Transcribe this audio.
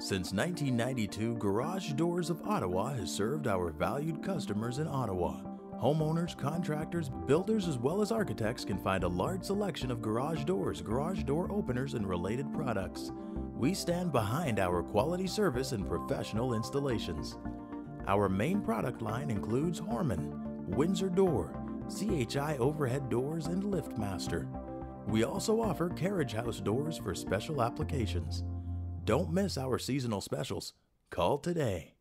Since 1992, Garage Doors of Ottawa has served our valued customers in Ottawa. Homeowners, contractors, builders, as well as architects can find a large selection of garage doors, garage door openers, and related products. We stand behind our quality service and professional installations. Our main product line includes Horman, Windsor Door, CHI overhead doors, and LiftMaster. We also offer carriage house doors for special applications. Don't miss our seasonal specials. Call today.